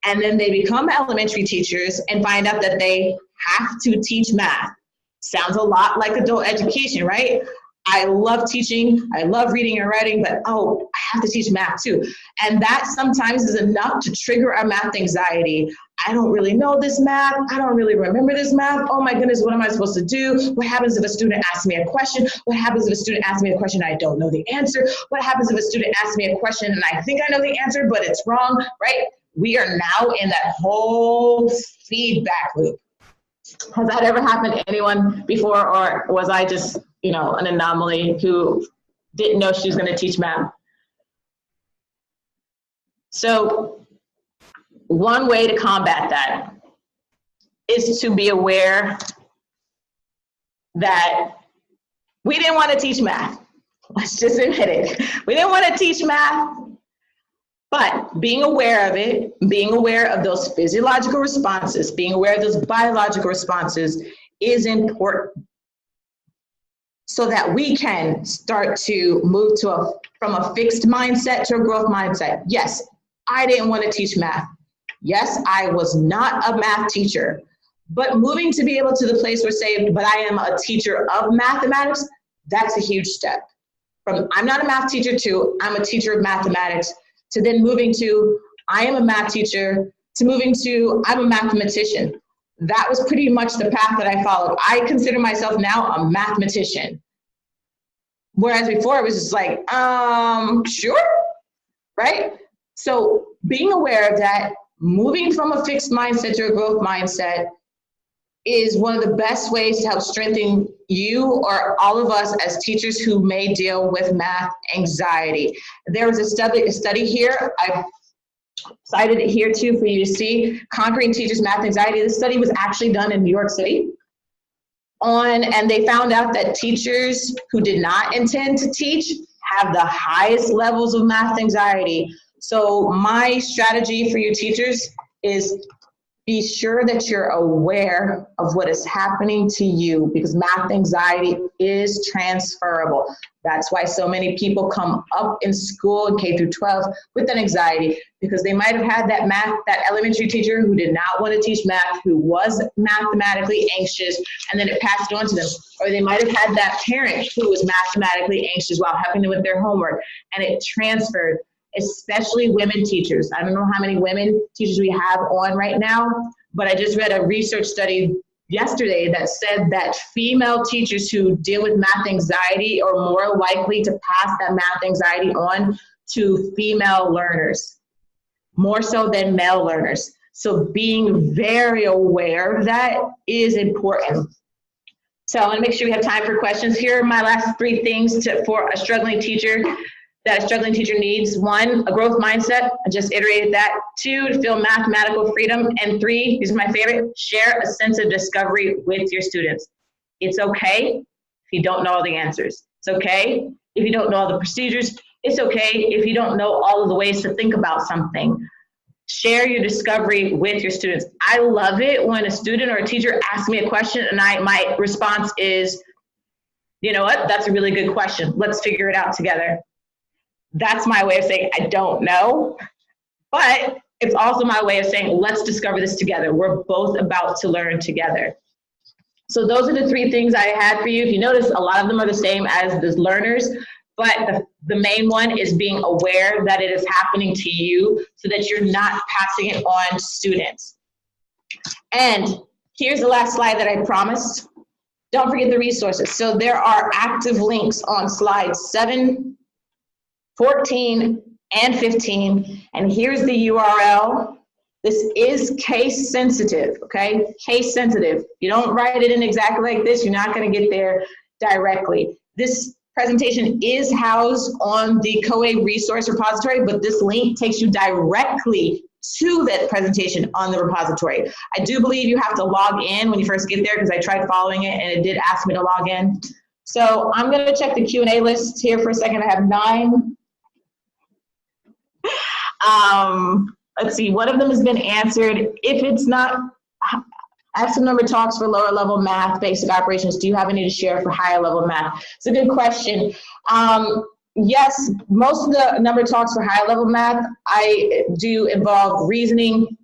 And then they become elementary teachers and find out that they have to teach math. Sounds a lot like adult education, right? I love teaching, I love reading and writing, but I have to teach math too. And that sometimes is enough to trigger our math anxiety. I don't really know this math. I don't really remember this math. Oh my goodness, what am I supposed to do? What happens if a student asks me a question? What happens if a student asks me a question and I don't know the answer? What happens if a student asks me a question and I think I know the answer, but it's wrong, right? We are now in that whole feedback loop. Has that ever happened to anyone before, or was I just, you know, an anomaly who didn't know she was going to teach math? So one way to combat that is to be aware that we didn't want to teach math. Let's just admit it. We didn't want to teach math, but being aware of it, being aware of those physiological responses, being aware of those biological responses is important, so that we can start to move to from a fixed mindset to a growth mindset. Yes, I didn't want to teach math. Yes, I was not a math teacher, but moving to be able to the place where say, but I am a teacher of mathematics, that's a huge step. From I'm not a math teacher to I'm a teacher of mathematics, to then moving to I am a math teacher, to moving to I'm a mathematician. That was pretty much the path that I followed. I consider myself now a mathematician. Whereas before it was just like, sure, right? So being aware of that, moving from a fixed mindset to a growth mindset is one of the best ways to help strengthen you or all of us as teachers who may deal with math anxiety. There was a study here, I've cited it here too for you to see, Conquering Teachers' Math Anxiety. This study was actually done in New York City. And they found out that teachers who did not intend to teach have the highest levels of math anxiety. So my strategy for you teachers is be sure that you're aware of what is happening to you, because math anxiety is transferable. That's why so many people come up in school in K through 12 with an anxiety, because they might have had that elementary teacher who did not want to teach math, who was mathematically anxious, and then it passed on to them. Or they might have had that parent who was mathematically anxious while helping them with their homework, and it transferred, especially women teachers. I don't know how many women teachers we have on right now, but I just read a research study yesterday that said that female teachers who deal with math anxiety are more likely to pass that math anxiety on to female learners, more so than male learners. So being very aware of that is important. So I want to make sure we have time for questions. Here are my last 3 things for a struggling teacher that a struggling teacher needs. 1, a growth mindset. I just iterated that. 2, to feel mathematical freedom. And 3, these are my favorite, share a sense of discovery with your students. It's okay if you don't know all the answers. It's okay if you don't know all the procedures. It's okay if you don't know all of the ways to think about something. Share your discovery with your students. I love it when a student or a teacher asks me a question and my response is, you know what, that's a really good question. Let's figure it out together. That's my way of saying I don't know, but it's also my way of saying let's discover this together. We're both about to learn together. So those are the 3 things I had for you. If you notice, a lot of them are the same as the learners, but the main one is being aware that it is happening to you so that you're not passing it on to students. And here's the last slide that I promised. Don't forget the resources. So there are active links on slides 7, 14, and 15, and here's the URL. This is case sensitive, okay? Case sensitive. You don't write it in exactly like this, you're not gonna get there directly. This presentation is housed on the COA resource repository, but this link takes you directly to that presentation on the repository. I do believe you have to log in when you first get there, because I tried following it and it did ask me to log in. So I'm gonna check the Q&A list here for a second. I have 9. Let's see, one of them has been answered. If it's not, active number talks for lower level math, basic operations. Do you have any to share for higher level math? It's a good question. Yes, most of the number talks for higher level math, I do involve reasoning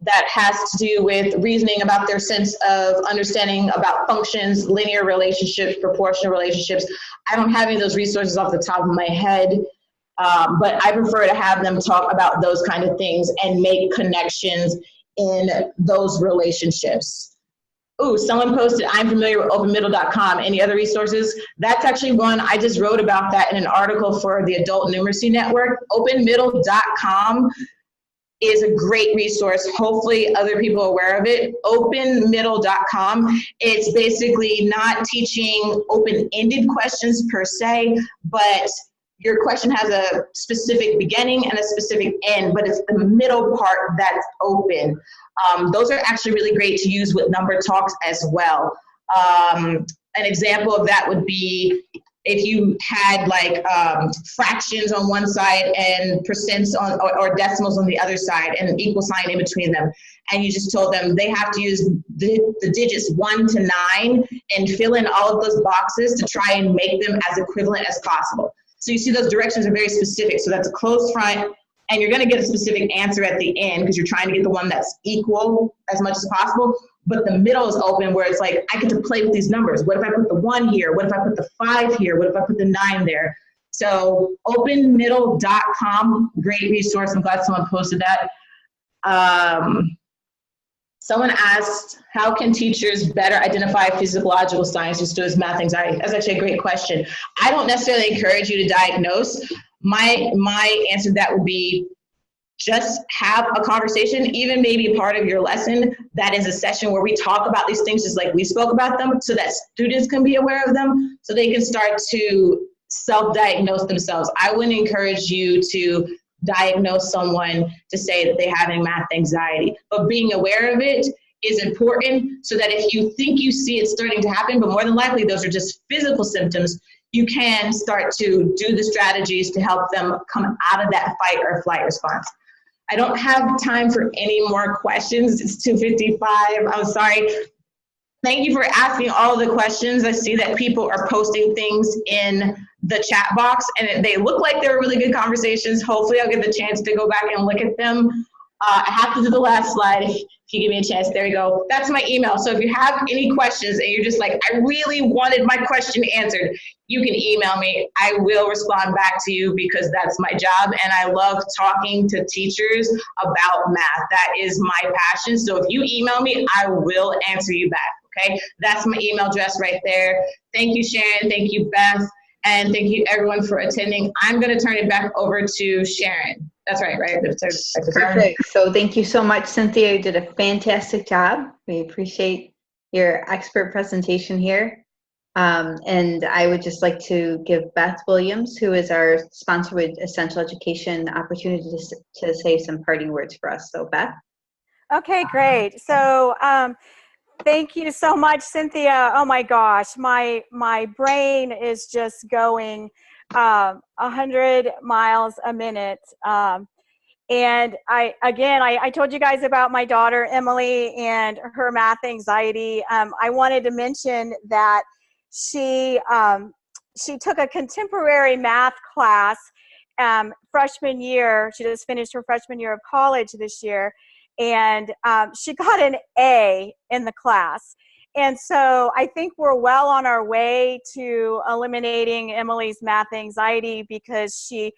that has to do with reasoning about their sense of understanding about functions, linear relationships, proportional relationships. I don't have any of those resources off the top of my head. But I prefer to have them talk about those kind of things and make connections in those relationships. Ooh, someone posted, I'm familiar with openmiddle.com. Any other resources? That's actually one, I just wrote about that in an article for the Adult Numeracy Network. Openmiddle.com is a great resource. Hopefully other people are aware of it. Openmiddle.com. It's basically not teaching open-ended questions per se, but your question has a specific beginning and a specific end, but it's the middle part that's open. Those are actually really great to use with number talks as well. An example of that would be if you had like fractions on one side and percents on or decimals on the other side and an equal sign in between them. And you just told them they have to use the digits 1 to 9 and fill in all of those boxes to try and make them as equivalent as possible. So you see those directions are very specific. So that's a closed front, and you're gonna get a specific answer at the end because you're trying to get the one that's equal as much as possible. But the middle is open where it's like, I get to play with these numbers. What if I put the 1 here? What if I put the 5 here? What if I put the 9 there? So openmiddle.com, great resource. I'm glad someone posted that. Someone asked, how can teachers better identify physiological signs for students' math anxiety? That's actually a great question. I don't necessarily encourage you to diagnose. My answer to that would be just have a conversation, even maybe part of your lesson that is a session where we talk about these things just like we spoke about them, so that students can be aware of them, so they can start to self-diagnose themselves. I wouldn't encourage you to diagnose someone to say that they're having math anxiety, but being aware of it is important, so that if you think you see it starting to happen, but more than likely those are just physical symptoms, you can start to do the strategies to help them come out of that fight or flight response. I don't have time for any more questions. It's 2:55. I'm sorry. Thank you for asking all the questions. I see that people are posting things in the chat box, and they look like they're really good conversations. Hopefully I'll get the chance to go back and look at them. I have to do the last slide if you give me a chance. There you go. That's my email. So if you have any questions and you're just like, I really wanted my question answered, you can email me. I will respond back to you because that's my job. And I love talking to teachers about math. That is my passion. So if you email me, I will answer you back. Okay, that's my email address right there. Thank you, Sharon. Thank you, Beth. And thank you, everyone, for attending. I'm going to turn it back over to Sharon. That's right? Perfect. So thank you so much, Cynthia. You did a fantastic job. We appreciate your expert presentation here. And I would just like to give Beth Williams, who is our sponsor with Essential Education, the opportunity to say some parting words for us. So, Beth. Okay, great. So, thank you so much, Cynthia. Oh my gosh, my brain is just going 100 miles a minute. And I told you guys about my daughter, Emily, and her math anxiety. I wanted to mention that she took a contemporary math class freshman year. She just finished her freshman year of college this year. And she got an A in the class. And so I think we're well on our way to eliminating Emily's math anxiety, because she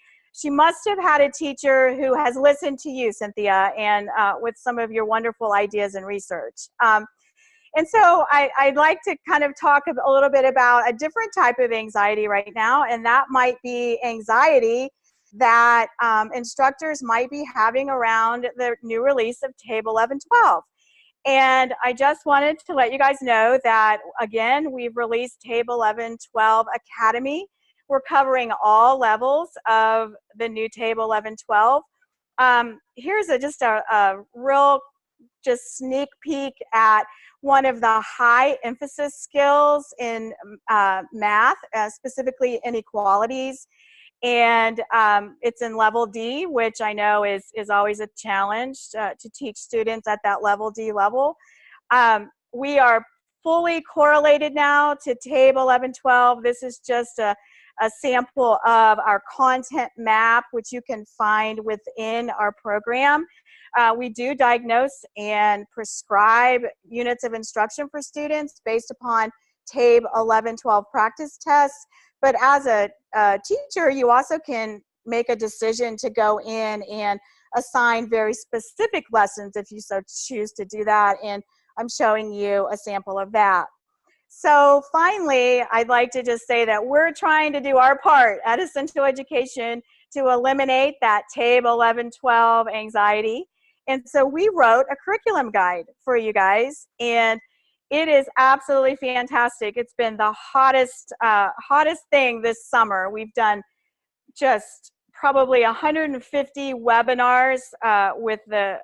must have had a teacher who has listened to you, Cynthia, and with some of your wonderful ideas and research. And so I'd like to kind of talk a little bit about a different type of anxiety right now, and that might be anxiety that instructors might be having around the new release of Table 11-12. And I just wanted to let you guys know that, again, we've released Table 11-12 Academy. We're covering all levels of the new Table 11-12. Here's just a real sneak peek at one of the high emphasis skills in math, specifically inequalities. And it's in level D, which I know is always a challenge to teach students at that level D level. We are fully correlated now to Table 11-12. This is just a sample of our content map, which you can find within our program. We do diagnose and prescribe units of instruction for students based upon Table 11-12 practice tests. But as a teacher, you also can make a decision to go in and assign very specific lessons if you so choose to do that. And I'm showing you a sample of that. So finally, I'd like to just say that we're trying to do our part at Essential Education to eliminate that Table 11-12 anxiety. And so we wrote a curriculum guide for you guys, and it is absolutely fantastic. It's been the hottest thing this summer. We've done just probably 150 webinars with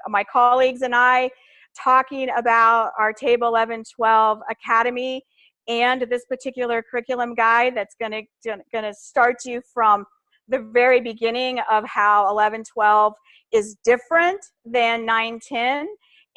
my colleagues and I, talking about our Table 11-12 Academy and this particular curriculum guide that's going to start you from the very beginning of how 11-12 is different than 9-10.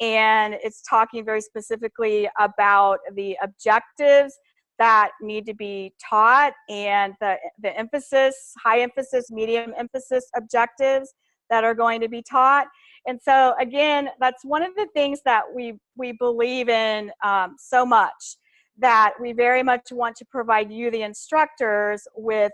And it's talking very specifically about the objectives that need to be taught and the emphasis, high emphasis, medium emphasis objectives that are going to be taught. And so again, that's one of the things that we believe in so much, that we very much want to provide you, the instructors, with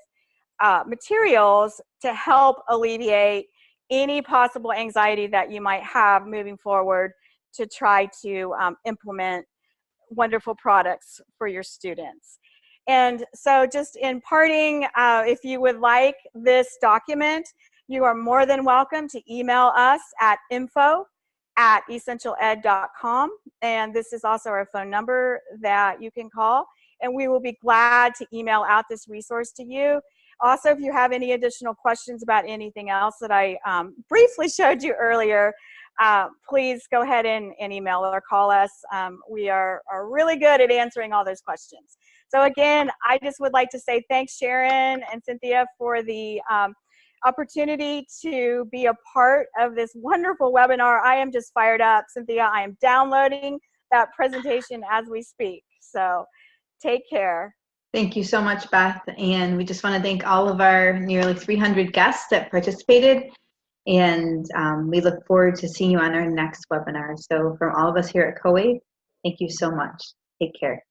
materials to help alleviate any possible anxiety that you might have moving forward to try to implement wonderful products for your students. And so just in parting, if you would like this document, you are more than welcome to email us at info@essentialed.com. And this is also our phone number that you can call, and we will be glad to email out this resource to you. Also, if you have any additional questions about anything else that I briefly showed you earlier, please go ahead and email or call us. We are really good at answering all those questions. So again, I just would like to say thanks, Sharon and Cynthia, for the opportunity to be a part of this wonderful webinar. I am just fired up, Cynthia. I am downloading that presentation as we speak. So take care. Thank you so much, Beth. And we just want to thank all of our nearly 300 guests that participated. And we look forward to seeing you on our next webinar. So from all of us here at COAVE, thank you so much. Take care.